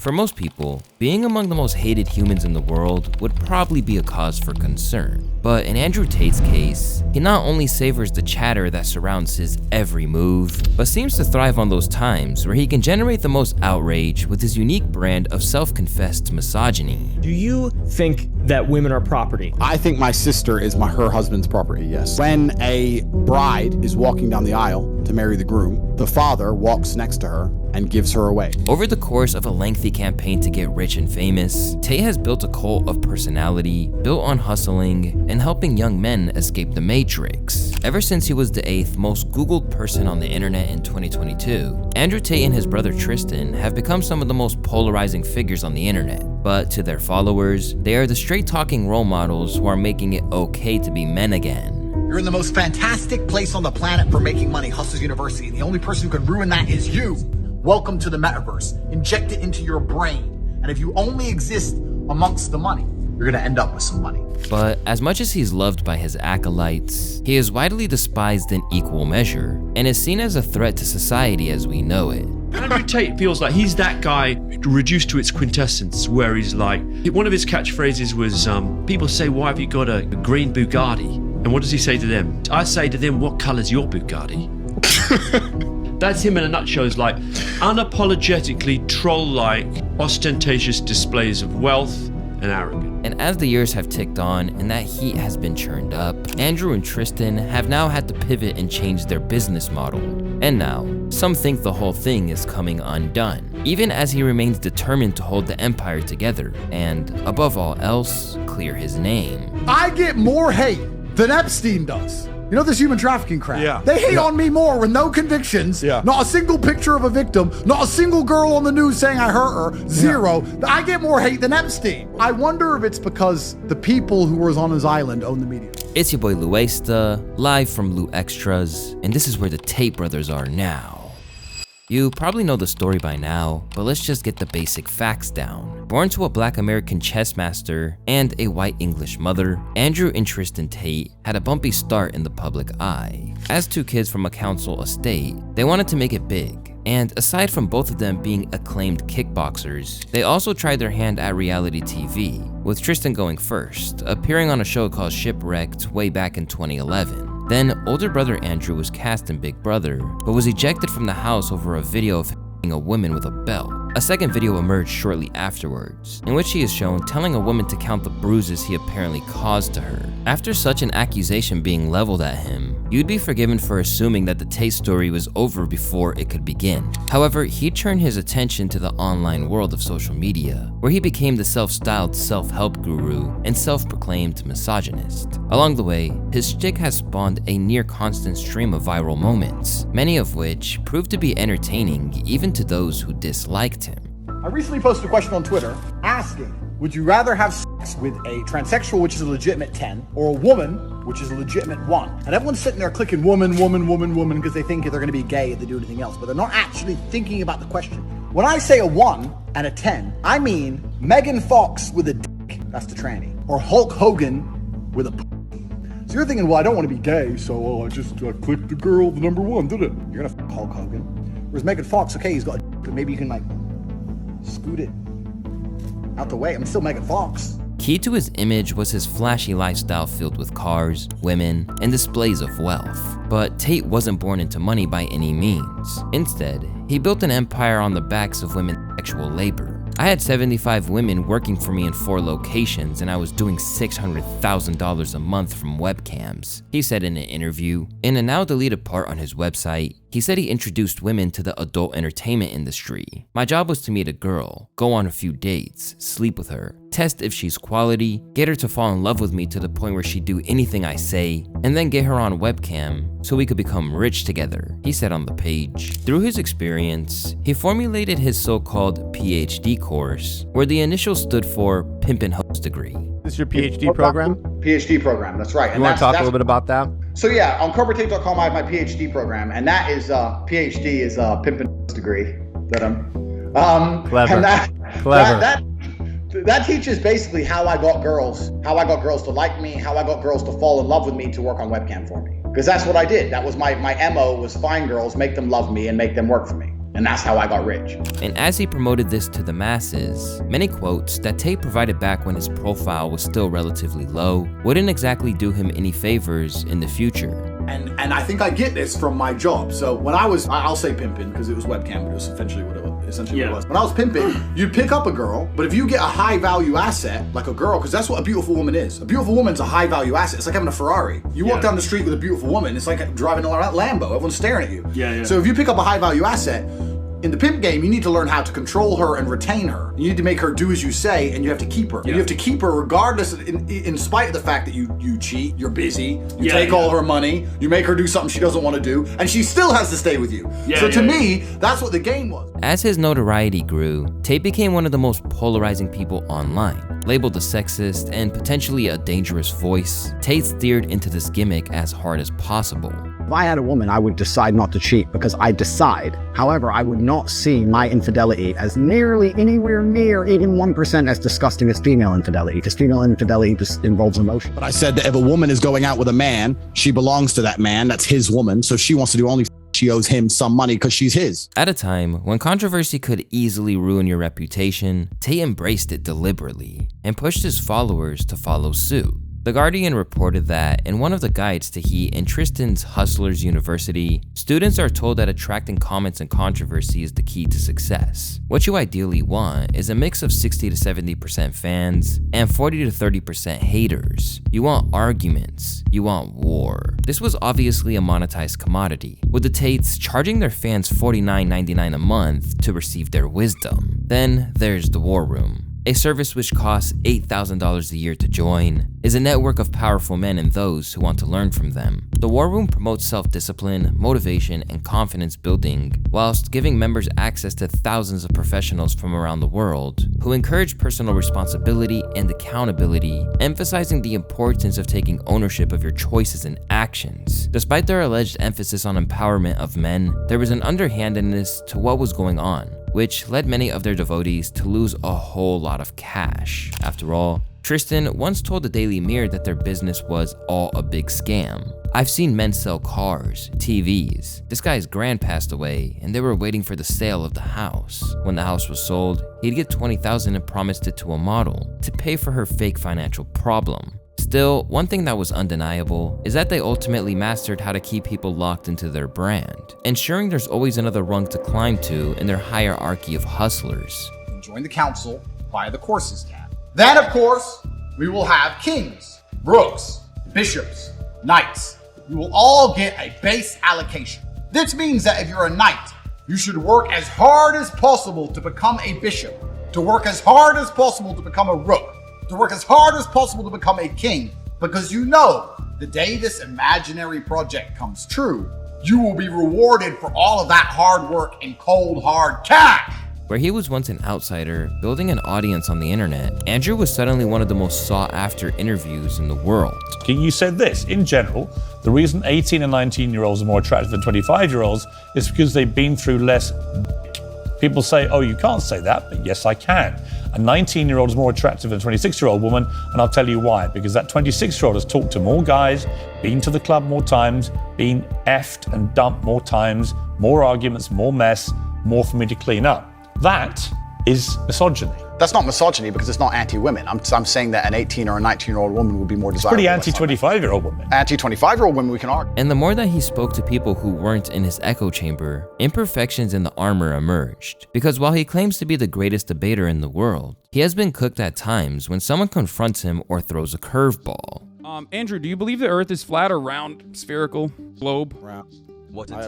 For most people, being among the most hated humans in the world would probably be a cause for concern. But in Andrew Tate's case, he not only savors the chatter that surrounds his every move, but seems to thrive on those times where he can generate the most outrage with his unique brand of self-confessed misogyny. Do you think that women are property? I think my sister is her husband's property, yes. When a bride is walking down the aisle to marry the groom, the father walks next to her and gives her away. Over the course of a lengthy campaign to get rich and famous, Tate has built a cult of personality built on hustling and helping young men escape the matrix. Ever since he was the 8th most Googled person on the internet in 2022, Andrew Tate and his brother Tristan have become some of the most polarizing figures on the internet. But to their followers, they are the straight-talking role models who are making it okay to be men again. You're in the most fantastic place on the planet for making money, Hustlers University, and the only person who can ruin that is you. Welcome to the metaverse. Inject it into your brain. And if you only exist amongst the money, you're gonna end up with some money. But as much as he's loved by his acolytes, he is widely despised in equal measure and is seen as a threat to society as we know it. Andrew Tate feels like he's that guy reduced to its quintessence, where he's like, one of his catchphrases was, people say, why have you got a green Bugatti? And what does he say to them? I say to them, what color's your Bugatti? That's him in a nutshell. It's like unapologetically troll-like, ostentatious displays of wealth and arrogance. And as the years have ticked on and that heat has been churned up, Andrew and Tristan have now had to pivot and change their business model. And now, some think the whole thing is coming undone, even as he remains determined to hold the empire together and, above all else, clear his name. I get more hate than Epstein does. You know this human trafficking crap? Yeah. They hate on me more with no convictions, not a single picture of a victim, not a single girl on the news saying I hurt her, zero. I get more hate than Epstein. I wonder if it's because the people who was on his island own the media. It's your boy Luesta, live from Lu Extras, and this is where the Tate brothers are now. You probably know the story by now, but let's just get the basic facts down. Born to a Black American chess master and a white English mother, Andrew and Tristan Tate had a bumpy start in the public eye. As two kids from a council estate, they wanted to make it big. And aside from both of them being acclaimed kickboxers, they also tried their hand at reality TV, with Tristan going first, appearing on a show called Shipwrecked way back in 2011. Then, older brother Andrew was cast in Big Brother, but was ejected from the house over a video of hitting a woman with a belt. A second video emerged shortly afterwards, in which he is shown telling a woman to count the bruises he apparently caused to her. After such an accusation being leveled at him, you'd be forgiven for assuming that the Tate story was over before it could begin. However, he turned his attention to the online world of social media, where he became the self-styled self-help guru and self-proclaimed misogynist. Along the way, his shtick has spawned a near-constant stream of viral moments, many of which proved to be entertaining even to those who disliked him. I recently posted a question on Twitter asking, would you rather have sex with a transsexual, which is a legitimate 10, or a woman, which is a legitimate 1? And everyone's sitting there clicking woman, woman, woman, woman, because they think they're going to be gay if they do anything else, but they're not actually thinking about the question. When I say a 1 and a 10, I mean Megan Fox with a dick, that's the tranny, or Hulk Hogan with a p. So you're thinking, well, I don't want to be gay, so I just clicked the girl, the number 1, did it? You're going to f Hulk Hogan. Whereas Megan Fox, okay, he's got a dick, but maybe you can like scoot it out the way. I'm still Megan Fox. Key to his image was his flashy lifestyle filled with cars, women, and displays of wealth. But Tate wasn't born into money by any means. Instead, he built an empire on the backs of women's sexual labor. I had 75 women working for me in 4 locations, and I was doing $600,000 a month from webcams, he said in an interview. In a now deleted part on his website, he said he introduced women to the adult entertainment industry. My job was to meet a girl, go on a few dates, sleep with her, test if she's quality, get her to fall in love with me to the point where she'd do anything I say, and then get her on webcam so we could become rich together, he said on the page. Through his experience, he formulated his so-called PhD course, where the initials stood for Pimpin' Host Degree. This is your PhD program? PhD program, that's right. You want to talk a little bit about that? So yeah, on CobraTape.com I have my PhD program, and that is PhD is Pimpin' Degree that I'm clever. And Clever. That teaches basically how I got girls to like me, how I got girls to fall in love with me to work on webcam for me. Because that's what I did. That was my MO, was find girls, make them love me, and make them work for me. And that's how I got rich. And as he promoted this to the masses, many quotes that Tate provided back when his profile was still relatively low wouldn't exactly do him any favors in the future. And I think I get this from my job. So when I'll say pimping because it was webcam, but it was essentially what it was. When I was pimping, you'd pick up a girl, but if you get a high value asset, like a girl, because that's what a beautiful woman is. A beautiful woman's a high value asset. It's like having a Ferrari. You walk down the street with a beautiful woman, it's like driving around Lambo. Everyone's staring at you. So if you pick up a high value asset, in the pimp game, you need to learn how to control her and retain her. You need to make her do as you say, and you have to keep her. You have to keep her regardless, in spite of the fact that you cheat, you're busy, you take all her money, you make her do something she doesn't want to do, and she still has to stay with you. So to me, that's what the game was. As his notoriety grew, Tate became one of the most polarizing people online. Labeled a sexist and potentially a dangerous voice, Tate steered into this gimmick as hard as possible. If I had a woman, I would decide not to cheat because I decide. However, I would not see my infidelity as nearly anywhere near even 1% as disgusting as female infidelity, because female infidelity just involves emotion. But I said that if a woman is going out with a man, she belongs to that man. That's his woman. So she wants to do only she owes him some money because she's his. At a time when controversy could easily ruin your reputation, Tate embraced it deliberately and pushed his followers to follow suit. The Guardian reported that in one of the guides to he and Tristan's Hustlers University, students are told that attracting comments and controversy is the key to success. What you ideally want is a mix of 60 to 70% fans and 40 to 30% haters. You want arguments, you want war. This was obviously a monetized commodity, with the Tates charging their fans $49.99 a month to receive their wisdom. Then there's the War Room. A service which costs $8,000 a year to join, is a network of powerful men and those who want to learn from them. The War Room promotes self-discipline, motivation, and confidence building, whilst giving members access to thousands of professionals from around the world who encourage personal responsibility and accountability, emphasizing the importance of taking ownership of your choices and actions. Despite their alleged emphasis on empowerment of men, there was an underhandedness to what was going on, which led many of their devotees to lose a whole lot of cash. After all, Tristan once told the Daily Mirror that their business was all a big scam. I've seen men sell cars, TVs. This guy's grand passed away and they were waiting for the sale of the house. When the house was sold, he'd get $20,000 and promised it to a model to pay for her fake financial problem. Still, one thing that was undeniable is that they ultimately mastered how to keep people locked into their brand, ensuring there's always another rung to climb to in their hierarchy of hustlers. Join the council via the courses tab. Then, of course, we will have kings, rooks, bishops, knights. You will all get a base allocation. This means that if you're a knight, you should work as hard as possible to become a bishop, to work as hard as possible to become a rook, to work as hard as possible to become a king, because you know the day this imaginary project comes true, you will be rewarded for all of that hard work in cold, hard cash. Where he was once an outsider, building an audience on the internet, Andrew was suddenly one of the most sought-after interviews in the world. You said this, in general, the reason 18 and 19-year-olds are more attractive than 25-year-olds is because they've been through less. People say, oh, you can't say that, but yes, I can. A 19-year-old is more attractive than a 26-year-old woman, and I'll tell you why. Because that 26-year-old has talked to more guys, been to the club more times, been effed and dumped more times, more arguments, more mess, more for me to clean up. That is misogyny. That's not misogyny because it's not anti-women. I'm saying that an 18 or a 19-year-old woman would be more desirable. Pretty anti-25-year-old woman. Anti-25-year-old women, we can argue. And the more that he spoke to people who weren't in his echo chamber, imperfections in the armor emerged. Because while he claims to be the greatest debater in the world, he has been cooked at times when someone confronts him or throws a curveball. Andrew, do you believe the Earth is flat or round, spherical, globe? Round.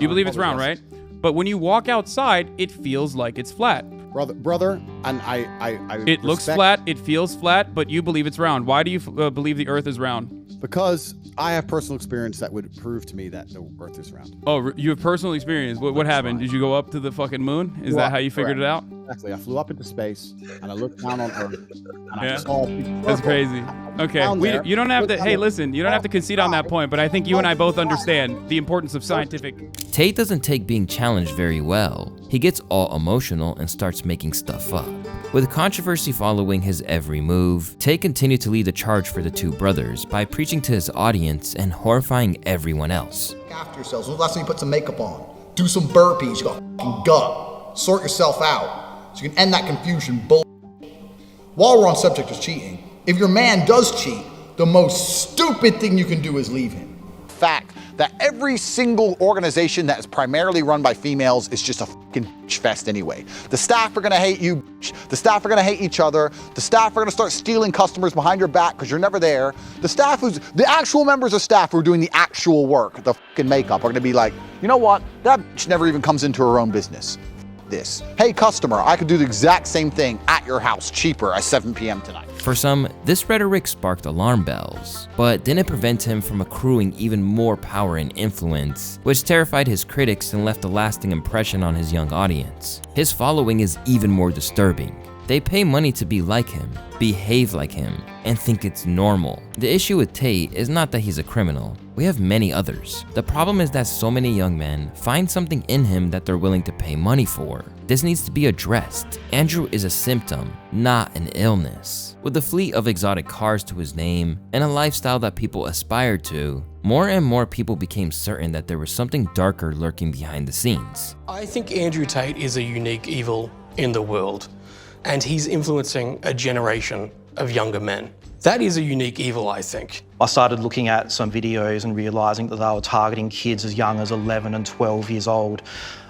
You believe it's round, right? But when you walk outside, it feels like it's flat. Brother, and I It looks flat, it feels flat, but you believe it's round. Why do you believe the Earth is round? Because I have personal experience that would prove to me that the Earth is round. Oh, you have personal experience. What happened? Did you go up to the fucking moon? Is that how you figured it out? Exactly. I flew up into space and I looked down on Earth and I saw people. That's crazy. Okay, you don't have to. Hey, listen, you don't have to concede on that point, but I think you and I both understand the importance of scientific. Tate doesn't take being challenged very well. He gets all emotional and starts making stuff up. With controversy following his every move, Tate continued to lead the charge for the two brothers by preaching to his audience and horrifying everyone else. After yourselves. When was the last time you put some makeup on? Do some burpees. You got fucking gut. sort yourself out so you can end that confusion bull. While we're on subject of cheating, if your man does cheat, the most stupid thing you can do is leave him. Fact that every single organization that is primarily run by females is just a fucking fest anyway. The staff are gonna hate you, the staff are gonna hate each other, the staff are gonna start stealing customers behind your back because you're never there. The actual members of staff who are doing the actual work, the fucking makeup, are gonna be like, you know what, that bitch never even comes into her own business. This. Hey customer, I could do the exact same thing at your house cheaper at 7 p.m. tonight. For some, this rhetoric sparked alarm bells, but didn't prevent him from accruing even more power and influence, which terrified his critics and left a lasting impression on his young audience. His following is even more disturbing. They pay money to be like him, behave like him, and think it's normal. The issue with Tate is not that he's a criminal. We have many others. The problem is that so many young men find something in him that they're willing to pay money for. This needs to be addressed. Andrew is a symptom, not an illness. With a fleet of exotic cars to his name and a lifestyle that people aspired to, more and more people became certain that there was something darker lurking behind the scenes. I think Andrew Tate is a unique evil in the world, and he's influencing a generation of younger men. That is a unique evil, I think. I started looking at some videos and realising that they were targeting kids as young as 11 and 12 years old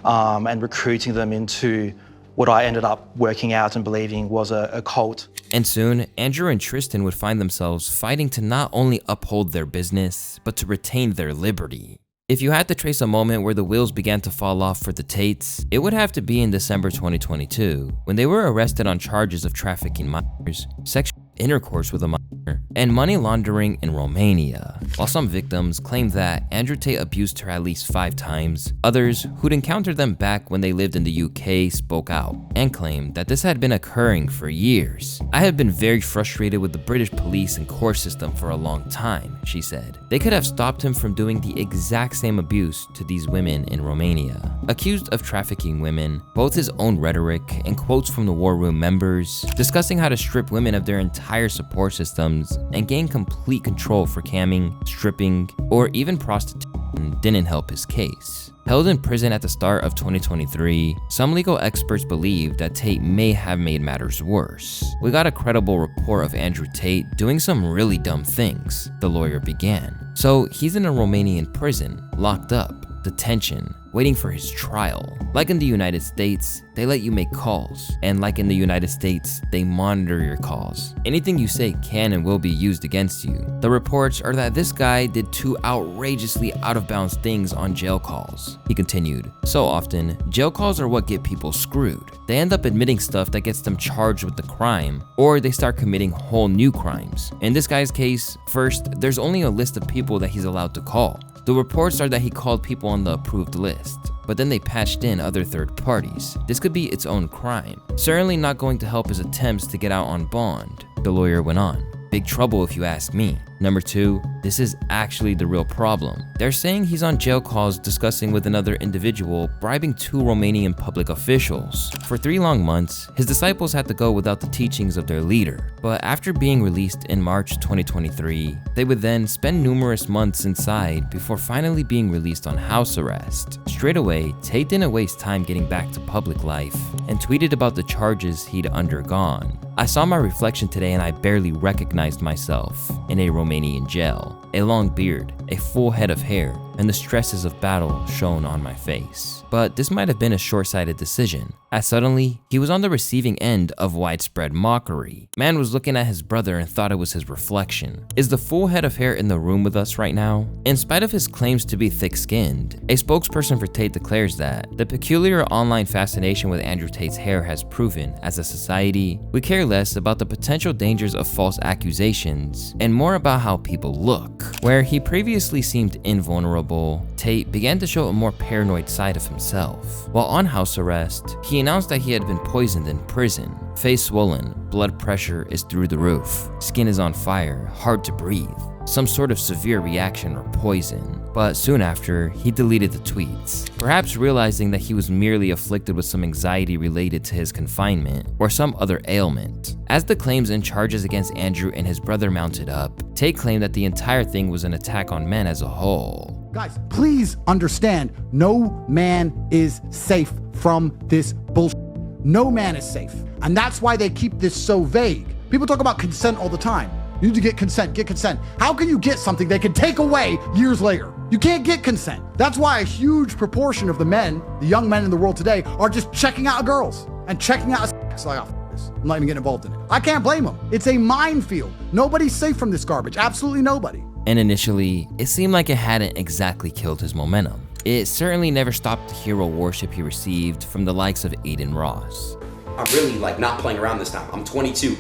and recruiting them into what I ended up working out and believing was a cult. And soon, Andrew and Tristan would find themselves fighting to not only uphold their business, but to retain their liberty. If you had to trace a moment where the wheels began to fall off for the Tates, it would have to be in December 2022, when they were arrested on charges of trafficking minors, sexual intercourse with a minor, and money laundering in Romania. While some victims claimed that Andrew Tate abused her at least 5 times, others who'd encountered them back when they lived in the UK spoke out and claimed that this had been occurring for years. I have been very frustrated with the British police and court system for a long time, she said. They could have stopped him from doing the exact same abuse to these women in Romania. Accused of trafficking women, both his own rhetoric and quotes from the war room members discussing how to strip women of their entire support systems and gain complete control for camming, stripping, or even prostitution didn't help his case. Held in prison at the start of 2023, some legal experts believe that Tate may have made matters worse. "We got a credible report of Andrew Tate doing some really dumb things," the lawyer began. "So he's in a Romanian prison, locked up, detention, waiting for his trial. Like in the United States, they let you make calls, and like in the United States, they monitor your calls. Anything you say can and will be used against you. The reports are that this guy did 2 outrageously out-of-bounds things on jail calls," he continued. "So often, jail calls are what get people screwed. They end up admitting stuff that gets them charged with the crime, or they start committing whole new crimes. In this guy's case, first, there's only a list of people that he's allowed to call. The reports are that he called people on the approved list, but then they patched in other third parties. This could be its own crime. Certainly not going to help his attempts to get out on bond," the lawyer went on. "Big trouble if you ask me. Number 2, this is actually the real problem. They're saying he's on jail calls discussing with another individual bribing 2 Romanian public officials. For 3 long months, his disciples had to go without the teachings of their leader. But after being released in March 2023, they would then spend numerous months inside before finally being released on house arrest. Straight away, Tate didn't waste time getting back to public life and tweeted about the charges he'd undergone. I saw my reflection today and I barely recognized myself in a Romanian jail. A long beard, a full head of hair, and the stresses of battle shown on my face. But this might have been a short-sighted decision, as suddenly, he was on the receiving end of widespread mockery. Man was looking at his brother and thought it was his reflection. Is the full head of hair in the room with us right now? In spite of his claims to be thick-skinned, a spokesperson for Tate declares that the peculiar online fascination with Andrew Tate's hair has proven, as a society, we care less about the potential dangers of false accusations and more about how people look. Where he previously seemed invulnerable, Tate began to show a more paranoid side of himself. While on house arrest, he announced that he had been poisoned in prison. Face swollen, blood pressure is through the roof, skin is on fire, hard to breathe. Some sort of severe reaction or poison. But soon after, he deleted the tweets, perhaps realizing that he was merely afflicted with some anxiety related to his confinement or some other ailment. As the claims and charges against Andrew and his brother mounted up, Tate claimed that the entire thing was an attack on men as a whole. Guys, please understand, no man is safe from this bullshit. No man is safe. And that's why they keep this so vague. People talk about consent all the time. You need to get consent, get consent. How can you get something they can take away years later? You can't get consent. That's why a huge proportion of the men, the young men in the world today, are just checking out girls and checking out sex. Like, oh, this. I'm not even getting involved in it. I can't blame them. It's a minefield. Nobody's safe from this garbage. Absolutely nobody. And initially, it seemed like it hadn't exactly killed his momentum. It certainly never stopped the hero worship he received from the likes of Aiden Ross. I'm really like not playing around this time. I'm 22.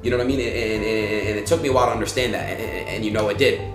You know what I mean? And it took me a while to understand that, and you know it did.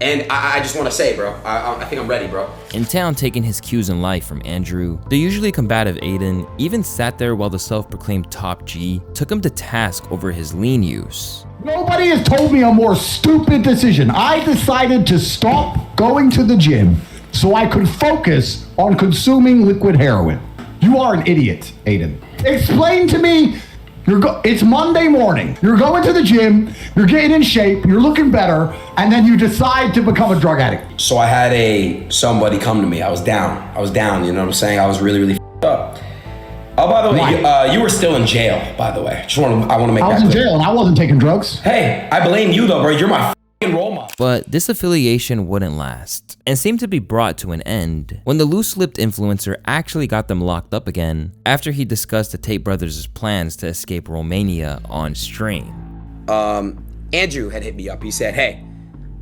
And I just want to say, bro, I think I'm ready, bro. In town, taking his cues in life from Andrew, the usually combative Aiden even sat there while the self-proclaimed top G took him to task over his lean use. Nobody has told me a more stupid decision. I decided to stop going to the gym so I could focus on consuming liquid heroin. You are an idiot, Aiden. Explain to me, it's Monday morning. You're going to the gym, you're getting in shape, you're looking better, and then you decide to become a drug addict. So I had somebody come to me. I was down, you know what I'm saying? I was really f***ed up. Oh, by the way, you were still in jail, by the way. I want to make that clear. I was in jail and I wasn't taking drugs. Hey, I blame you though, bro. You're my f***ing role model. But this affiliation wouldn't last, and seemed to be brought to an end when the loose-lipped influencer actually got them locked up again after he discussed the Tate brothers' plans to escape Romania on stream. Andrew had hit me up. He said, hey,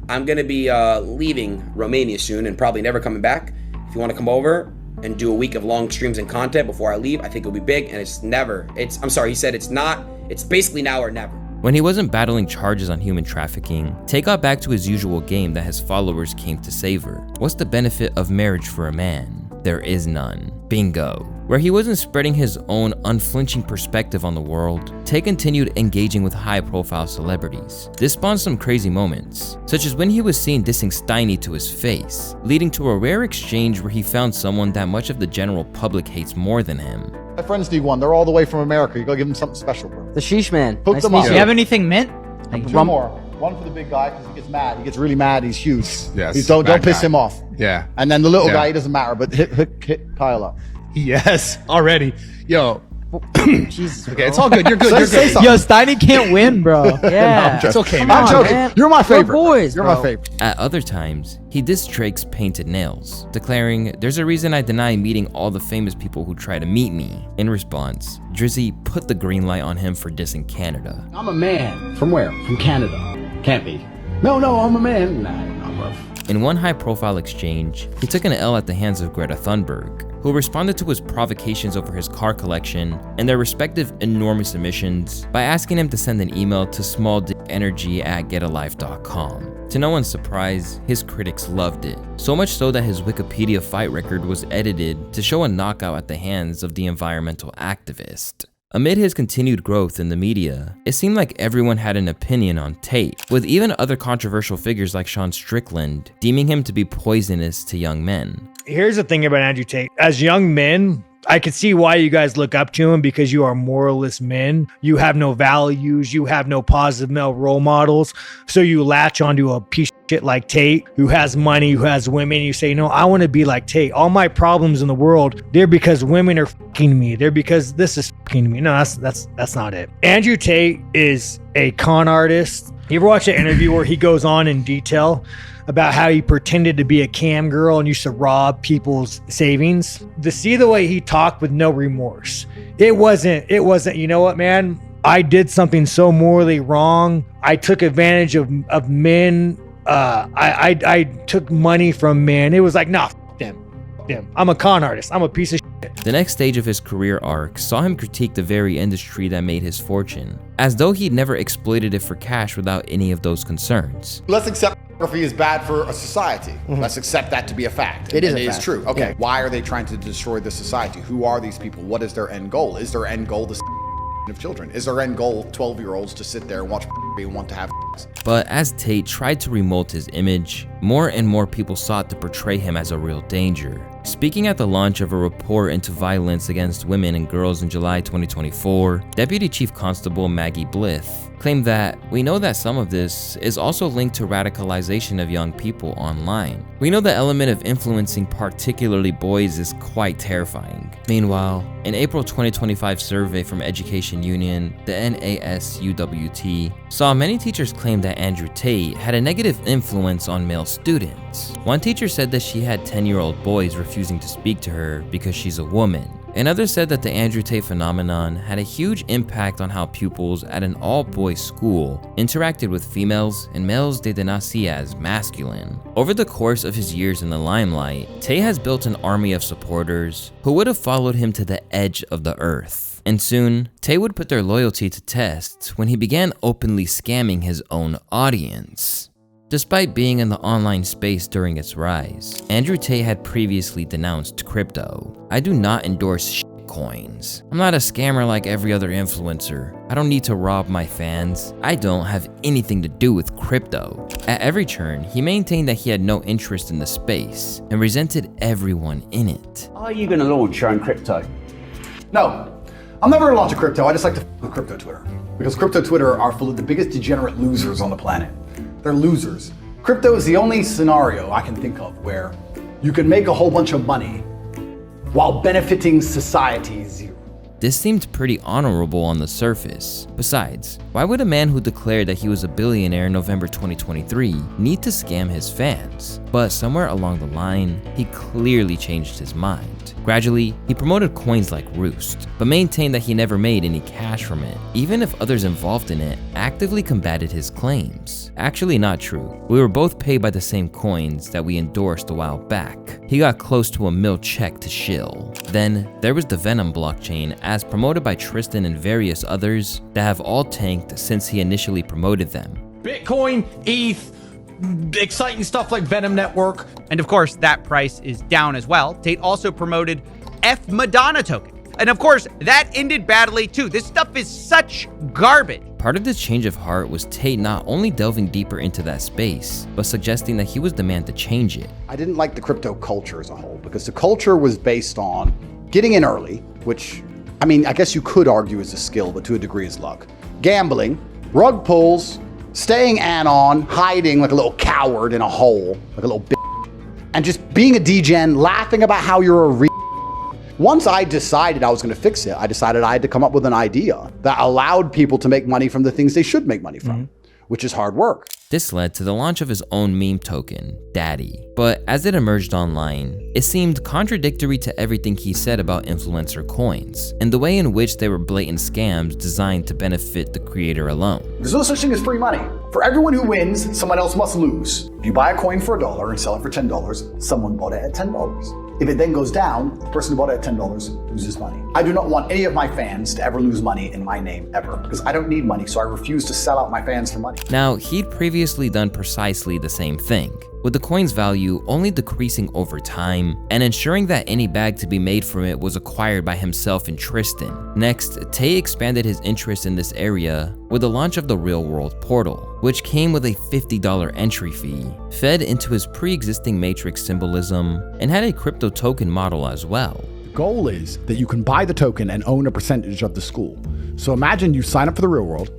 I'm gonna be leaving Romania soon and probably never coming back. If you wanna come over and do a week of long streams and content before I leave, I think it'll be big. And he said it's basically now or never. When he wasn't battling charges on human trafficking, Tate got back to his usual game that his followers came to savor. What's the benefit of marriage for a man? There is none. Bingo. Where he wasn't spreading his own unflinching perspective on the world, Tate continued engaging with high-profile celebrities. This spawned some crazy moments, such as when he was seen dissing Steiny to his face, leading to a rare exchange where he found someone that much of the general public hates more than him. My friends need one. They're all the way from America. You gotta give them something special, bro. The Sheesh Man. Hook Nice them to meet up. you. You have anything mint? Two more. One for the big guy because he gets mad. He gets really mad. He's huge. Yes. Don't piss him off. Yeah. And then the little guy, he doesn't matter. But hit Kyle up. Yes. Already. Yo. Jesus. Okay, it's all good. You're good. You're Say good. Yo, Steiny can't win, bro. Yeah. It's okay, I'm man. joking. Man. You're my favorite. We're boys, You're bro. my favorite. At other times, he dissed Drake's Painted Nails, declaring, "There's a reason I deny meeting all the famous people who try to meet me." In response, Drizzy put the green light on him for dissing Canada. I'm a man. From where? From Canada. Can't be. No, I'm a man. Nah, bro. In one high-profile exchange, he took an L at the hands of Greta Thunberg, who responded to his provocations over his car collection and their respective enormous emissions by asking him to send an email to smalldickenergy@getalife.com. To no one's surprise, his critics loved it, so much so that his Wikipedia fight record was edited to show a knockout at the hands of the environmental activist. Amid his continued growth in the media, it seemed like everyone had an opinion on Tate, with even other controversial figures like Sean Strickland deeming him to be poisonous to young men. Here's the thing about Andrew Tate. As young men, I can see why you guys look up to him, because you are moralist men. You have no values. You have no positive male role models. So you latch onto a piece of shit like Tate, who has money, who has women. You say, no, I want to be like Tate. All my problems in the world, they're because women are fucking me. They're because this is fucking me. No, that's not it. Andrew Tate is a con artist. You ever watch an interview where he goes on in detail about how he pretended to be a cam girl and used to rob people's savings? To see the way he talked with no remorse. It wasn't, you know what, man? I did something so morally wrong. I took advantage of men. I took money from men. It was like, nah, them. I'm a con artist. I'm a piece of shit. The next stage of his career arc saw him critique the very industry that made his fortune, as though he'd never exploited it for cash without any of those concerns. Let's accept pornography is bad for a society. Let's accept that to be a fact. It is and a it fact. is true. Okay, Yeah. why are they trying to destroy the society? Who are these people? What is their end goal? Is their end goal the of children? Is their end goal 12-year-olds to sit there and watch and want to have sex? But as Tate tried to remold his image, more and more people sought to portray him as a real danger. Speaking at the launch of a report into violence against women and girls in July 2024, Deputy Chief Constable Maggie Blith claimed that we know that some of this is also linked to radicalization of young people online. We know the element of influencing particularly boys is quite terrifying. Meanwhile, an April 2025 survey from Education Union, the NASUWT, saw many teachers claim that Andrew Tate had a negative influence on male students. One teacher said that she had 10-year-old boys refusing to speak to her because she's a woman. Another said that the Andrew Tate phenomenon had a huge impact on how pupils at an all-boys school interacted with females and males they did not see as masculine. Over the course of his years in the limelight, Tate has built an army of supporters who would have followed him to the edge of the earth. And soon, Tate would put their loyalty to test when he began openly scamming his own audience. Despite being in the online space during its rise, Andrew Tate had previously denounced crypto. I do not endorse coins. I'm not a scammer like every other influencer. I don't need to rob my fans. I don't have anything to do with crypto. At every turn, he maintained that he had no interest in the space and resented everyone in it. Are you going to launch your own crypto? No, I'm never going to launch a crypto. I just like to with crypto Twitter. Because crypto Twitter are full of the biggest degenerate losers on the planet. They're losers. Crypto is the only scenario I can think of where you can make a whole bunch of money while benefiting society zero. This seemed pretty honorable on the surface. Besides, why would a man who declared that he was a billionaire in November 2023 need to scam his fans? But somewhere along the line, he clearly changed his mind. Gradually, he promoted coins like Roost, but maintained that he never made any cash from it, even if others involved in it actively combated his claims. Actually not true. We were both paid by the same coins that we endorsed a while back. He got close to $1 million check to shill. Then, there was the Venom blockchain as promoted by Tristan and various others that have all tanked since he initially promoted them. Bitcoin, ETH, exciting stuff like Venom Network. And of course, that price is down as well. Tate also promoted F Madonna token. And of course, that ended badly too. This stuff is such garbage. Part of this change of heart was Tate not only delving deeper into that space, but suggesting that he was the man to change it. I didn't like the crypto culture as a whole because the culture was based on getting in early, which, I mean, I guess you could argue is a skill, but to a degree is luck. Gambling, rug pulls, staying anon, hiding like a little coward in a hole, like a little bitch, and just being a degen, laughing about how you're a Once I decided I was going to fix it, I decided I had to come up with an idea that allowed people to make money from the things they should make money from, which is hard work. This led to the launch of his own meme token, Daddy. But as it emerged online, it seemed contradictory to everything he said about influencer coins, and the way in which they were blatant scams designed to benefit the creator alone. There's no such thing as free money. For everyone who wins, someone else must lose. If you buy a coin for $1 and sell it for $10, someone bought it at $10. If it then goes down, the person who bought it at $10 loses money. I do not want any of my fans to ever lose money in my name ever, because I don't need money, so I refuse to sell out my fans for money. Now, he'd previously done precisely the same thing, with the coin's value only decreasing over time and ensuring that any bag to be made from it was acquired by himself and Tristan. Next, Tate expanded his interest in this area with the launch of the Real World Portal, which came with a $50 entry fee, fed into his pre-existing matrix symbolism, and had a crypto token model as well. The goal is that you can buy the token and own a percentage of the school. So imagine you sign up for the real world,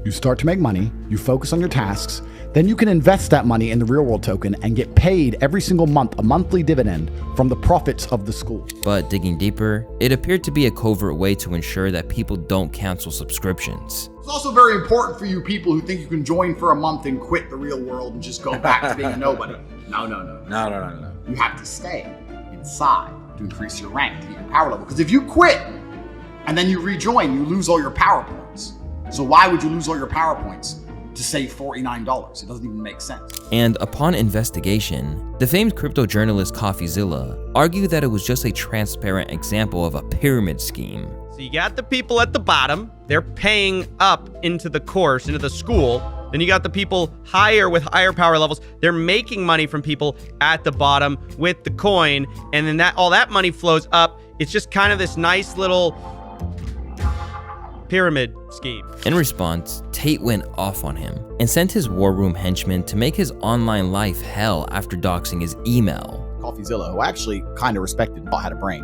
you start to make money, you focus on your tasks, then you can invest that money in the real world token and get paid every single month a monthly dividend from the profits of the school. But digging deeper, it appeared to be a covert way to ensure that people don't cancel subscriptions. It's also very important for you people who think you can join for a month and quit the real world and just go back to being a nobody. No. You have to stay inside to increase your rank, to get your power level. Because if you quit and then you rejoin, you lose all your power points. So why would you lose all your power points to save $49? It doesn't even make sense. And upon investigation, the famed crypto journalist CoffeeZilla argued that it was just a transparent example of a pyramid scheme. So you got the people at the bottom, they're paying up into the course, into the school. Then you got the people higher with higher power levels. They're making money from people at the bottom with the coin. And then all that money flows up. It's just kind of this nice little pyramid scheme. In response, Tate went off on him and sent his war room henchmen to make his online life hell after doxing his email. CoffeeZilla, who I actually kind of respected, but had a brain.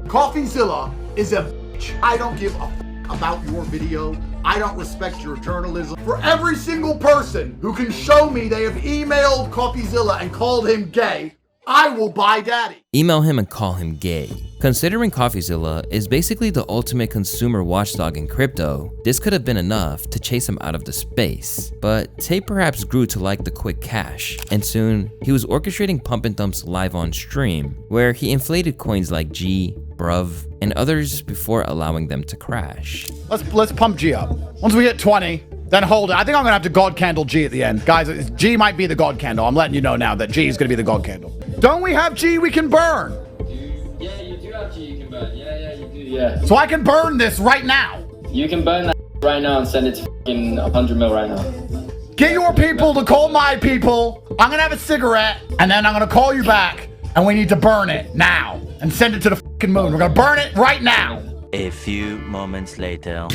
CoffeeZilla is a bitch. I don't give a about your video. I don't respect your journalism. For every single person who can show me they have emailed CoffeeZilla and called him gay, I will buy daddy. Email him and call him gay. Considering CoffeeZilla is basically the ultimate consumer watchdog in crypto, this could have been enough to chase him out of the space. But Tate perhaps grew to like the quick cash, and soon he was orchestrating pump and dumps live on stream, where he inflated coins like G, Bruv, and others before allowing them to crash. Let's pump G up. Once we hit 20, then hold it. I think I'm gonna have to God candle G at the end. Guys, G might be the God candle. I'm letting you know now that G is gonna be the God candle. Don't we have G we can burn? Yeah, you do have G you can burn. Yeah, you do, yeah. So I can burn this right now. You can burn that right now and send it to fucking 100 mil right now. Get your people to call my people. I'm gonna have a cigarette, and then I'm gonna call you back, and we need to burn it now and send it to the fucking moon. We're gonna burn it right now. A few moments later.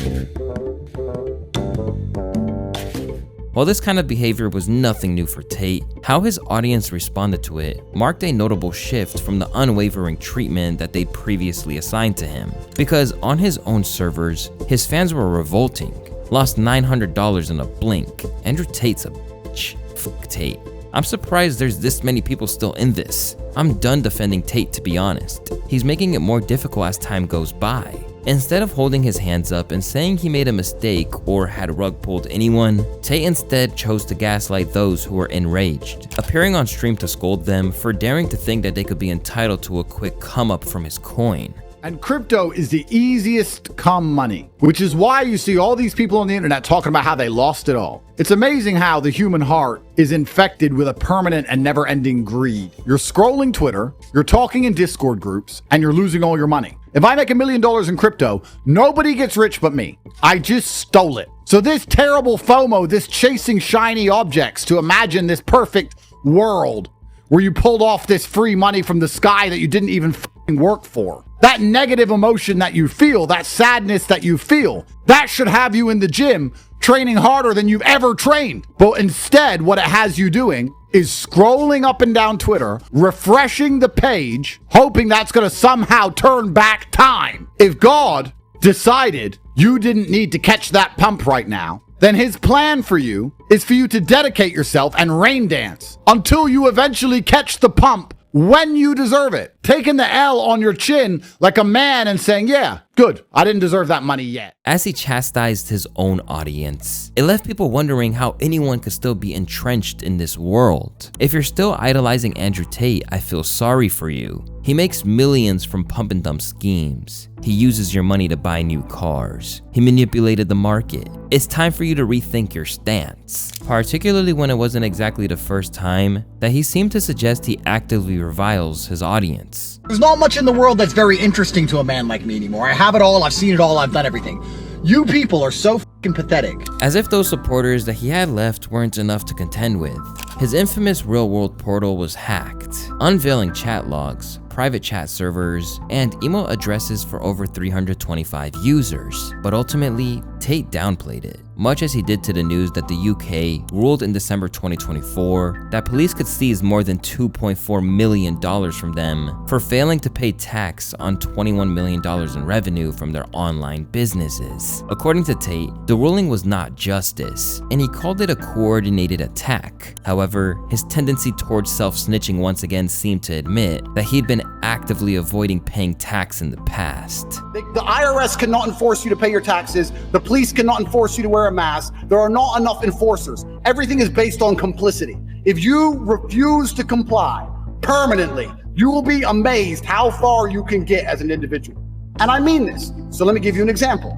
While this kind of behavior was nothing new for Tate, how his audience responded to it marked a notable shift from the unwavering treatment that they'd previously assigned to him. Because on his own servers, his fans were revolting, lost $900 in a blink. Andrew Tate's a bitch. Fuck Tate. I'm surprised there's this many people still in this. I'm done defending Tate, to be honest. He's making it more difficult as time goes by. Instead of holding his hands up and saying he made a mistake or had rug pulled anyone, Tate instead chose to gaslight those who were enraged, appearing on stream to scold them for daring to think that they could be entitled to a quick come up from his coin. And crypto is the easiest come money, which is why you see all these people on the internet talking about how they lost it all. It's amazing how the human heart is infected with a permanent and never-ending greed. You're scrolling Twitter, you're talking in Discord groups, and you're losing all your money. If I make $1 million in crypto, nobody gets rich but me. I just stole it. So this terrible FOMO, this chasing shiny objects to imagine this perfect world where you pulled off this free money from the sky that you didn't even work for. That negative emotion that you feel, that sadness that you feel, that should have you in the gym training harder than you've ever trained. But instead, what it has you doing is scrolling up and down Twitter, refreshing the page, hoping that's going to somehow turn back time. If God decided you didn't need to catch that pump right now, then his plan for you is for you to dedicate yourself and rain dance until you eventually catch the pump when you deserve it. Taking the L on your chin like a man and saying, yeah, good, I didn't deserve that money yet. As he chastised his own audience, it left people wondering how anyone could still be entrenched in this world. If you're still idolizing Andrew Tate, I feel sorry for you. He makes millions from pump and dump schemes. He uses your money to buy new cars. He manipulated the market. It's time for you to rethink your stance, particularly when it wasn't exactly the first time that he seemed to suggest he actively reviles his audience. There's not much in the world that's very interesting to a man like me anymore. I have it all, I've seen it all, I've done everything. You people are so fucking pathetic. As if those supporters that he had left weren't enough to contend with, his infamous real-world portal was hacked, unveiling chat logs, private chat servers, and email addresses for over 325 users. But ultimately, Tate downplayed it, much as he did to the news that the UK ruled in December 2024 that police could seize more than $2.4 million from them for failing to pay tax on $21 million in revenue from their online businesses. According to Tate, the ruling was not justice, and he called it a coordinated attack. However, his tendency towards self-snitching once again seemed to admit that he'd been actively avoiding paying tax in the past. The IRS cannot enforce you to pay your taxes. The police cannot enforce you to wear a mask. There are not enough enforcers. Everything is based on complicity. If you refuse to comply permanently, you will be amazed how far you can get as an individual. And I mean this. So let me give you an example.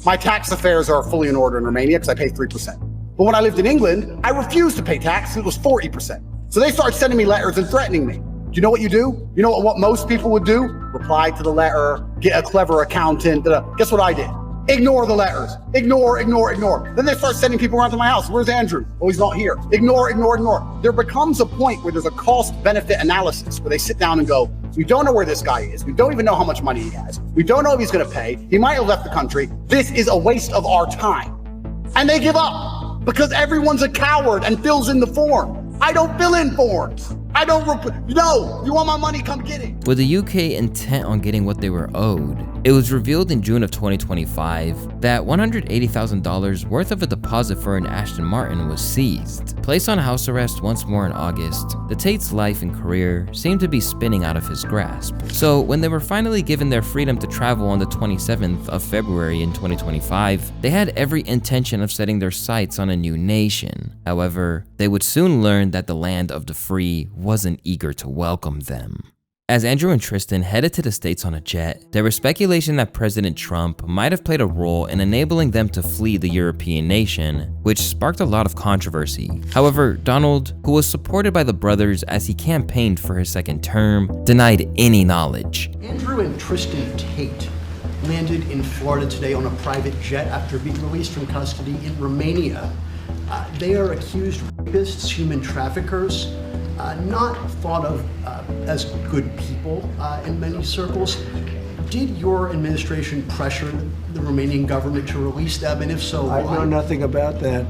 My tax affairs are fully in order in Romania because I pay 3%. But when I lived in England, I refused to pay tax. It was 40%. So they started sending me letters and threatening me. Do you know what you do? You know what most people would do? Reply to the letter, get a clever accountant. Guess what I did? Ignore the letters. Ignore. Then they start sending people around to my house. Where's Andrew? Oh, he's not here. Ignore. There becomes a point where there's a cost-benefit analysis where they sit down and go, we don't know where this guy is. We don't even know how much money he has. We don't know if he's going to pay. He might have left the country. This is a waste of our time. And they give up because everyone's a coward and fills in the form. I don't fill in forms. I don't, no, you want my money, come get it. With the UK intent on getting what they were owed, it was revealed in June of 2025 that $180,000 worth of a deposit for an Aston Martin was seized. Placed on house arrest once more in August, the Tate's life and career seemed to be spinning out of his grasp. So when they were finally given their freedom to travel on the 27th of February in 2025, they had every intention of setting their sights on a new nation. However, they would soon learn that the land of the free wasn't eager to welcome them. As Andrew and Tristan headed to the States on a jet, there was speculation that President Trump might have played a role in enabling them to flee the European nation, which sparked a lot of controversy. However, Donald, who was supported by the brothers as he campaigned for his second term, denied any knowledge. Andrew and Tristan Tate landed in Florida today on a private jet after being released from custody in Romania. They are accused rapists, human traffickers, not thought of as good people in many circles. Did your administration pressure the Romanian government to release them, and if so, why? I know nothing about that.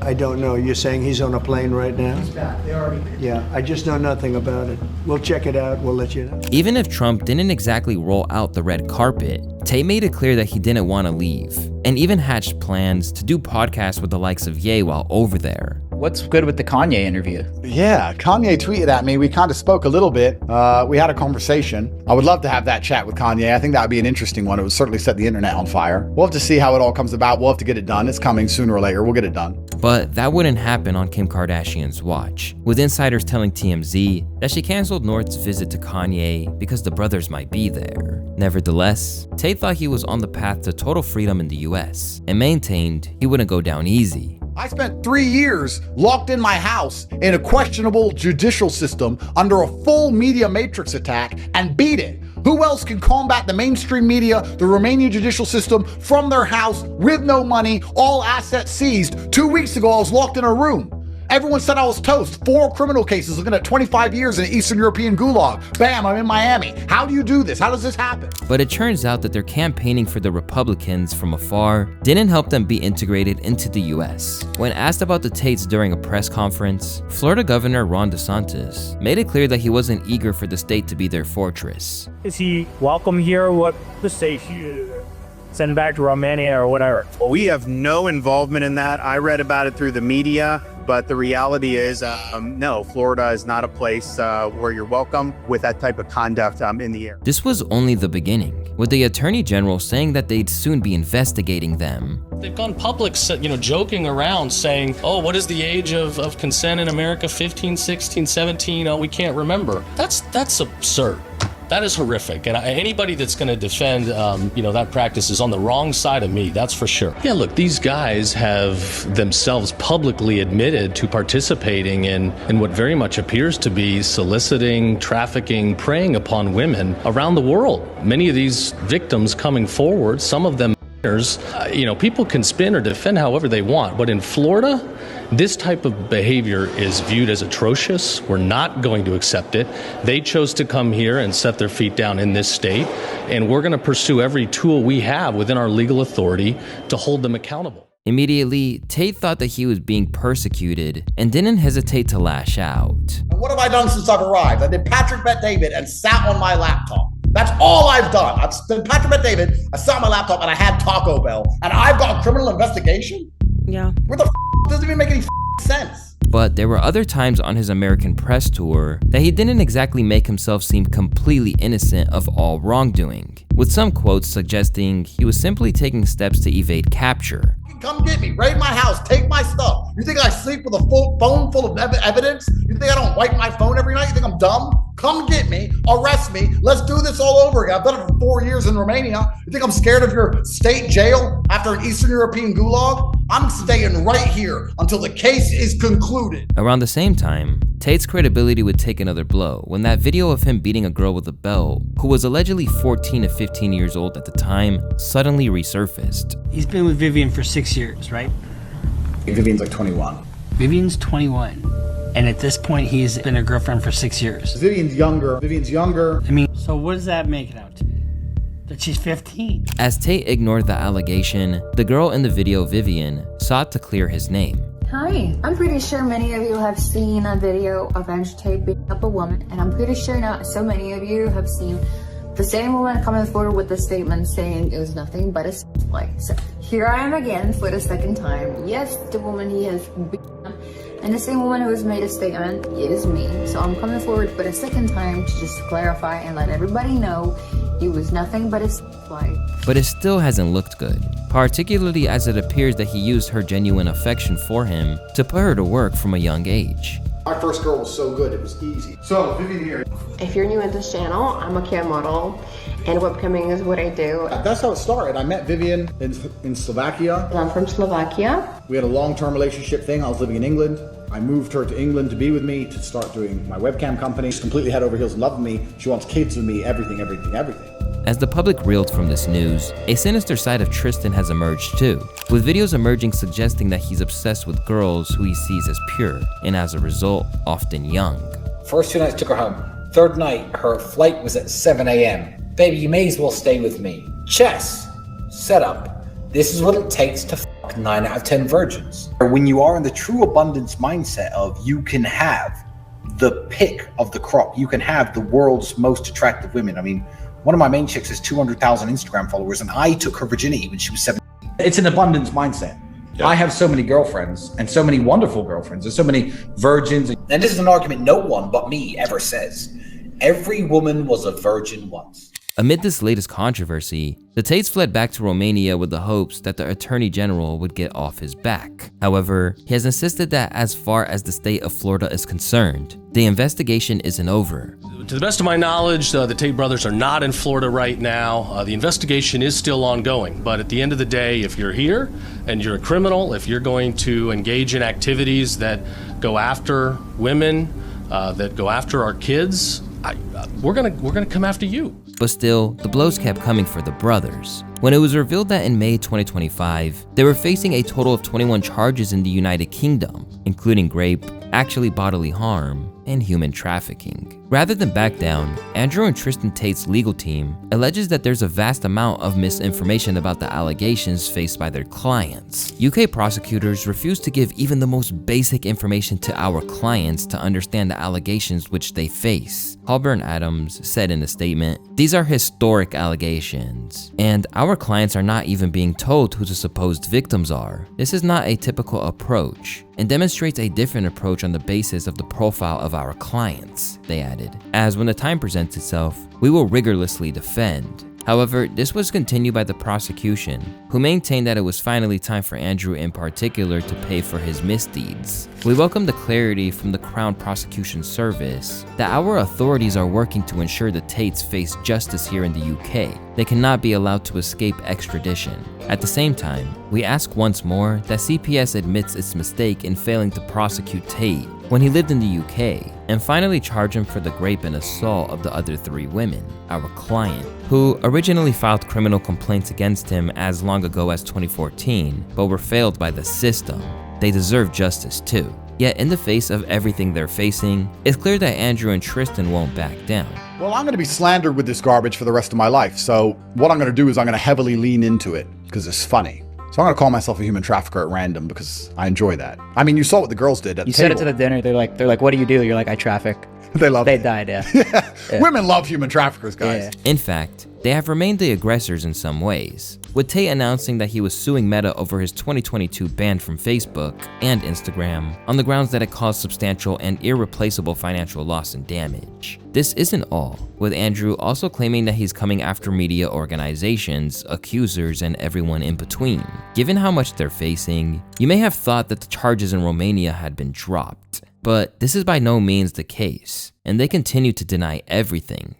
I don't know. You're saying he's on a plane right now? He's back. They already did. Yeah, I just know nothing about it. We'll check it out. We'll let you know. Even if Trump didn't exactly roll out the red carpet, Tate made it clear that he didn't want to leave, and even hatched plans to do podcasts with the likes of Ye while over there. What's good with the Kanye interview? Yeah, Kanye tweeted at me. We kind of spoke a little bit. We had a conversation. I would love to have that chat with Kanye. I think that would be an interesting one. It would certainly set the internet on fire. We'll have to see how it all comes about. We'll have to get it done. It's coming sooner or later. We'll get it done. But that wouldn't happen on Kim Kardashian's watch, with insiders telling TMZ that she canceled North's visit to Kanye because the brothers might be there. Nevertheless, Tate thought he was on the path to total freedom in the US and maintained he wouldn't go down easy. I spent 3 years locked in my house in a questionable judicial system under a full media matrix attack and beat it. Who else can combat the mainstream media, the Romanian judicial system, from their house with no money, all assets seized? 2 weeks ago, I was locked in a room. Everyone said I was toast. 4 criminal cases looking at 25 years in an Eastern European gulag. Bam, I'm in Miami. How do you do this? How does this happen? But it turns out that their campaigning for the Republicans from afar didn't help them be integrated into the US. When asked about the Tates during a press conference, Florida Governor Ron DeSantis made it clear that he wasn't eager for the state to be their fortress. Is he welcome here? What the state? Send back to Romania or whatever? Well, we have no involvement in that. I read about it through the media, but the reality is, no, Florida is not a place where you're welcome with that type of conduct in the air. This was only the beginning, with the Attorney General saying that they'd soon be investigating them. They've gone public, joking around saying, oh, what is the age of consent in America? 15, 16, 17, oh, we can't remember. That's absurd. That is horrific, and anybody that's going to defend, that practice is on the wrong side of me, that's for sure. Yeah, look, these guys have themselves publicly admitted to participating in what very much appears to be soliciting, trafficking, preying upon women around the world. Many of these victims coming forward, some of them people can spin or defend however they want, but in Florida, this type of behavior is viewed as atrocious. We're not going to accept it. They chose to come here and set their feet down in this state, and we're going to pursue every tool we have within our legal authority to hold them accountable. Immediately, Tate thought that he was being persecuted and didn't hesitate to lash out. What have I done since I've arrived? I did Patrick Bet David and sat on my laptop. That's all I've done. I've done Patrick Bet David, I sat on my laptop, and I had Taco Bell, and I've got a criminal investigation? Yeah. Where the doesn't even make any sense. But there were other times on his American press tour that he didn't exactly make himself seem completely innocent of all wrongdoing, with some quotes suggesting he was simply taking steps to evade capture. Come get me, raid my house, take my stuff. You think I sleep with a phone full of evidence? You think I don't wipe my phone every night? You think I'm dumb? Come get me, arrest me, let's do this all over again. I've done it for 4 years in Romania. You think I'm scared of your state jail after an Eastern European gulag? I'm staying right here until the case is concluded. Around the same time, Tate's credibility would take another blow when that video of him beating a girl with a belt, who was allegedly 14 to 15 years old at the time, suddenly resurfaced. He's been with Vivian for 6 years, right? Vivian's like 21. Vivian's 21. And at this point, he's been a girlfriend for 6 years. Vivian's younger. I mean, so what does that make it out to? That she's 15. As Tate ignored the allegation, the girl in the video, Vivian, sought to clear his name. Hi. I'm pretty sure many of you have seen a video of Andrew Tate beating up a woman, and I'm pretty sure not so many of you have seen the same woman coming forward with the statement saying it was nothing but a play. So here I am again for the second time. Yes, the woman he has beaten up, and the same woman who has made a statement is me. So I'm coming forward for the second time to just clarify and let everybody know it was nothing but a play. But it still hasn't looked good, particularly as it appears that he used her genuine affection for him to put her to work from a young age. My first girl was so good, it was easy. So, Vivian here. If you're new at this channel, I'm a cam model, and webcamming is what I do. That's how it started. I met Vivian in Slovakia. I'm from Slovakia. We had a long-term relationship thing. I was living in England. I moved her to England to be with me, to start doing my webcam company. She's completely head over heels in love with me. She wants kids with me, everything. As the public reeled from this news, a sinister side of Tristan has emerged too, with videos emerging suggesting that he's obsessed with girls who he sees as pure, and as a result, often young. First 2 nights took her home. Third night, her flight was at 7 a.m. Baby, you may as well stay with me. Chess. Setup. This is what it takes to fuck 9 out of 10 virgins. When you are in the true abundance mindset of you can have the pick of the crop, you can have the world's most attractive women. I mean, one of my main chicks has 200,000 Instagram followers, and I took her virginity when she was 17. It's an abundance mindset. Yeah. I have so many girlfriends, and so many wonderful girlfriends, and so many virgins. And this is an argument no one but me ever says. Every woman was a virgin once. Amid this latest controversy, the Tates fled back to Romania with the hopes that the Attorney General would get off his back. However, he has insisted that as far as the state of Florida is concerned, the investigation isn't over. To the best of my knowledge, the Tate brothers are not in Florida right now. The investigation is still ongoing, but at the end of the day, if you're here and you're a criminal, if you're going to engage in activities that go after women, that go after our kids, we're gonna come after you. But still, the blows kept coming for the brothers. When it was revealed that in May 2025, they were facing a total of 21 charges in the United Kingdom, including rape, actually bodily harm, and human trafficking. Rather than back down, Andrew and Tristan Tate's legal team alleges that there's a vast amount of misinformation about the allegations faced by their clients. UK prosecutors refuse to give even the most basic information to our clients to understand the allegations which they face. Halburn Adams said in a statement, "These are historic allegations, and our clients are not even being told who the supposed victims are. This is not a typical approach, and demonstrates a different approach on the basis of the profile of our clients," they added. As when the time presents itself, we will rigorously defend. However, this was continued by the prosecution, who maintained that it was finally time for Andrew in particular to pay for his misdeeds. We welcome the clarity from the Crown Prosecution Service that our authorities are working to ensure the Tates face justice here in the UK. They cannot be allowed to escape extradition. At the same time, we ask once more that CPS admits its mistake in failing to prosecute Tate when he lived in the UK, and finally charge him for the rape and assault of the other 3 women, our client, who originally filed criminal complaints against him as long ago as 2014, but were failed by the system. They deserve justice too. Yet in the face of everything they're facing, it's clear that Andrew and Tristan won't back down. Well, I'm going to be slandered with this garbage for the rest of my life, so what I'm going to do is I'm going to heavily lean into it, because it's funny. So I'm going to call myself a human trafficker at random, because I enjoy that. I mean, you saw what the girls did at the table. You said it to the dinner, they're like, what do you do? You're like, I traffic. They love it. They died, yeah. Yeah. Women love human traffickers, guys. Yeah. In fact, they have remained the aggressors in some ways, with Tate announcing that he was suing Meta over his 2022 ban from Facebook and Instagram on the grounds that it caused substantial and irreplaceable financial loss and damage. This isn't all, with Andrew also claiming that he's coming after media organizations, accusers, and everyone in between. Given how much they're facing, you may have thought that the charges in Romania had been dropped. But this is by no means the case, and they continue to deny everything.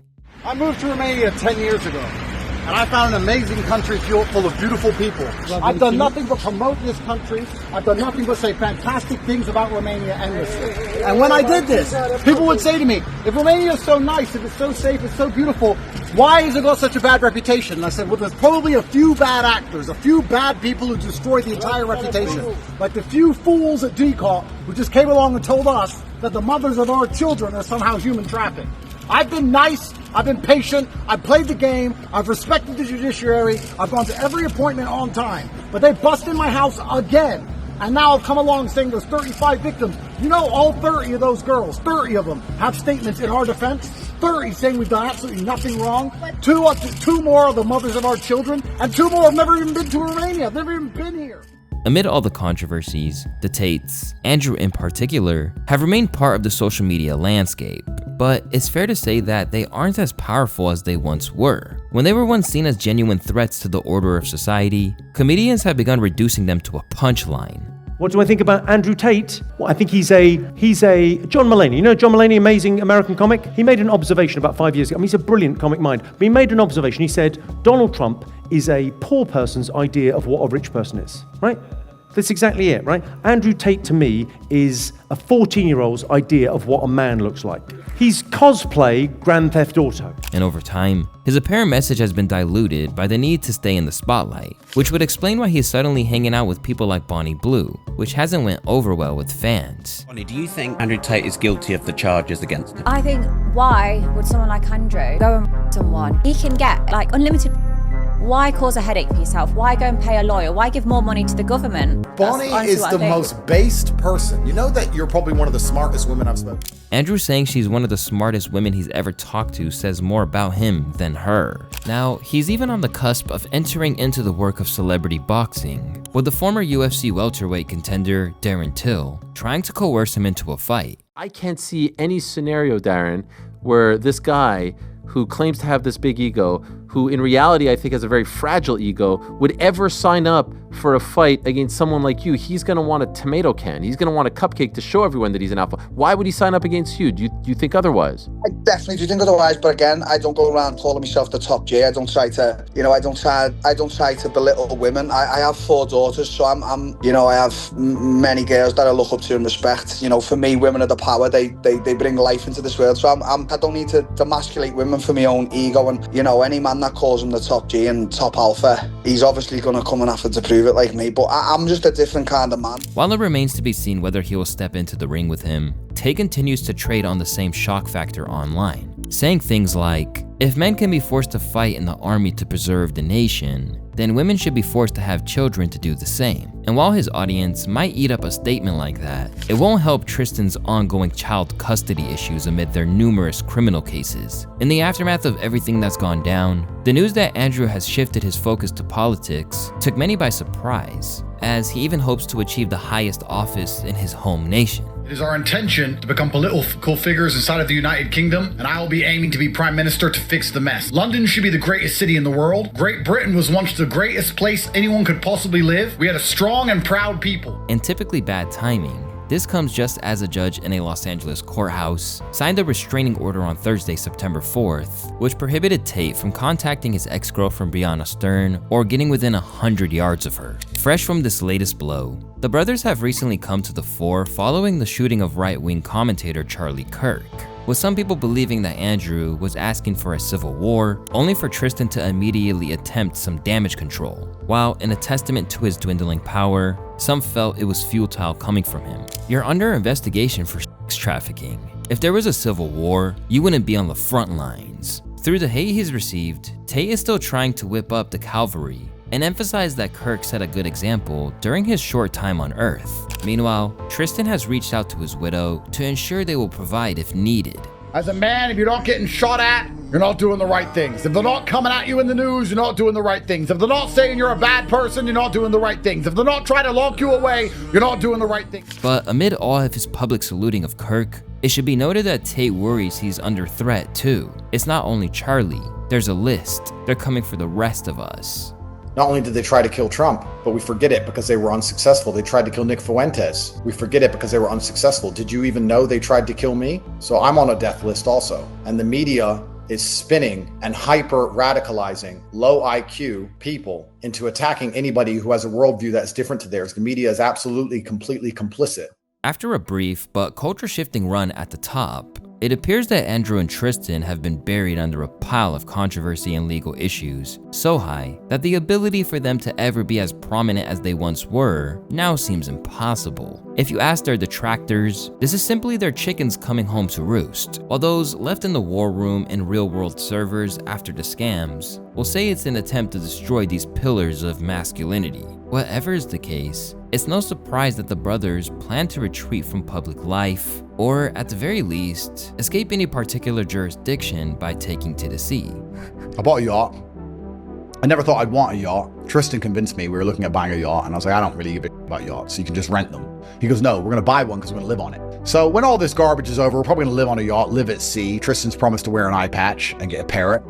I moved to Romania 10 years ago, and I found an amazing country full of beautiful people. I've done nothing but promote this country. I've done nothing but say fantastic things about Romania endlessly. And when I did this, people would say to me, if Romania is so nice, if it's so safe, it's so beautiful, why has it got such a bad reputation? And I said, well, there's probably a few bad actors, a few bad people who destroyed the entire reputation. Like the few fools at DCOT who just came along and told us that the mothers of our children are somehow human trafficked. I've been nice, I've been patient, I've played the game, I've respected the judiciary, I've gone to every appointment on time. But they bust in my house again, and now come along saying there's 35 victims. You know, all 30 of those girls, 30 of them, have statements in our defense. 30 saying we've done absolutely nothing wrong. Two more are the mothers of our children, and 2 more have never even been to Romania. They've never even been here. Amid all the controversies, the Tates, Andrew in particular, have remained part of the social media landscape, but it's fair to say that they aren't as powerful as they once were. When they were once seen as genuine threats to the order of society, comedians have begun reducing them to a punchline. What do I think about Andrew Tate? Well, I think he's a John Mulaney. You know John Mulaney, amazing American comic? He made an observation about 5 years ago. I mean, he's a brilliant comic mind. But he made an observation. He said, Donald Trump is a poor person's idea of what a rich person is, right? That's exactly it, right? Andrew Tate, to me, is a 14-year-old's idea of what a man looks like. He's cosplay Grand Theft Auto. And over time, his apparent message has been diluted by the need to stay in the spotlight, which would explain why he's suddenly hanging out with people like Bonnie Blue, which hasn't went over well with fans. Bonnie, do you think Andrew Tate is guilty of the charges against him? I think, why would someone like Andrew go and someone? He can get like unlimited. Why cause a headache for yourself? Why go and pay a lawyer? Why give more money to the government? Bonnie is the most based person. You know that you're probably one of the smartest women I've spoken to. Andrew saying she's one of the smartest women he's ever talked to says more about him than her. Now, he's even on the cusp of entering into the work of celebrity boxing, with the former UFC welterweight contender Darren Till trying to coerce him into a fight. I can't see any scenario, Darren, where this guy who claims to have this big ego, who in reality I think has a very fragile ego, would ever sign up for a fight against someone like you. He's gonna want a tomato can. He's gonna want a cupcake to show everyone that he's an alpha. Why would he sign up against you? Do you think otherwise? I definitely do think otherwise, but again, I don't go around calling myself the top J. I don't try to, I don't try to belittle women. I have 4 daughters, so I have many girls that I look up to and respect. For me, women are the power. They bring life into this world, so I don't need to emasculate women for my own ego. And any man that calls him the top G and top alpha, he's obviously gonna come and have to prove it like me, but I'm just a different kind of man. While it remains to be seen whether he will step into the ring with him, Tate continues to trade on the same shock factor online, saying things like, if men can be forced to fight in the army to preserve the nation, then women should be forced to have children to do the same. And while his audience might eat up a statement like that, it won't help Tristan's ongoing child custody issues amid their numerous criminal cases. In the aftermath of everything that's gone down, the news that Andrew has shifted his focus to politics took many by surprise, as he even hopes to achieve the highest office in his home nation. It is our intention to become political figures inside of the United Kingdom, and I will be aiming to be Prime Minister to fix the mess. London should be the greatest city in the world. Great Britain was once the greatest place anyone could possibly live. We had a strong and proud people. And typically bad timing. This comes just as a judge in a Los Angeles courthouse signed a restraining order on Thursday, September 4th, which prohibited Tate from contacting his ex-girlfriend Brianna Stern or getting within 100 yards of her. Fresh from this latest blow, the brothers have recently come to the fore following the shooting of right-wing commentator Charlie Kirk, with some people believing that Andrew was asking for a civil war, only for Tristan to immediately attempt some damage control. While in a testament to his dwindling power, some felt it was futile coming from him. You're under investigation for sex trafficking. If there was a civil war, you wouldn't be on the front lines. Through the hate he's received, Tate is still trying to whip up the cavalry and emphasize that Kirk set a good example during his short time on Earth. Meanwhile, Tristan has reached out to his widow to ensure they will provide if needed. As a man, if you're not getting shot at, you're not doing the right things. If they're not coming at you in the news, you're not doing the right things. If they're not saying you're a bad person, you're not doing the right things. If they're not trying to lock you away, you're not doing the right things. But amid all of his public saluting of Kirk, it should be noted that Tate worries he's under threat too. It's not only Charlie, there's a list. They're coming for the rest of us. Not only did they try to kill Trump, but we forget it because they were unsuccessful. They tried to kill Nick Fuentes. We forget it because they were unsuccessful. Did you even know they tried to kill me? So I'm on a death list also. And the media is spinning and hyper radicalizing low IQ people into attacking anybody who has a worldview that's different to theirs. The media is absolutely, completely complicit. After a brief but culture-shifting run at the top, it appears that Andrew and Tristan have been buried under a pile of controversy and legal issues so high that the ability for them to ever be as prominent as they once were now seems impossible. If you ask their detractors, this is simply their chickens coming home to roost, while those left in the war room and real-world servers after the scams will say it's an attempt to destroy these pillars of masculinity. Whatever is the case, It's no surprise that the brothers plan to retreat from public life, or at the very least, escape any particular jurisdiction by taking to the sea. I bought a yacht. I never thought I'd want a yacht. Tristan convinced me we were looking at buying a yacht, and I was like, I don't really give a shit about yachts, so you can just rent them. He goes, no, we're gonna buy one because we're gonna live on it. So when all this garbage is over, we're probably gonna live on a yacht, live at sea. Tristan's promised to wear an eye patch and get a parrot.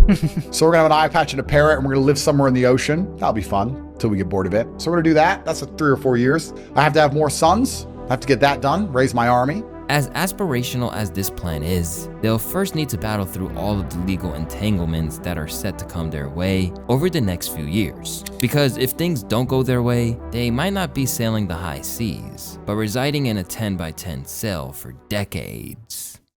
So we're gonna have an eye patch and a parrot, and we're gonna live somewhere in the ocean. That'll be fun until we get bored of it. So we're gonna do that. That's 3 or 4 years. I have to have more sons. I have to get that done, raise my army. As aspirational as this plan is, they'll first need to battle through all of the legal entanglements that are set to come their way over the next few years. Because if things don't go their way, they might not be sailing the high seas, but residing in a 10 by 10 cell for decades.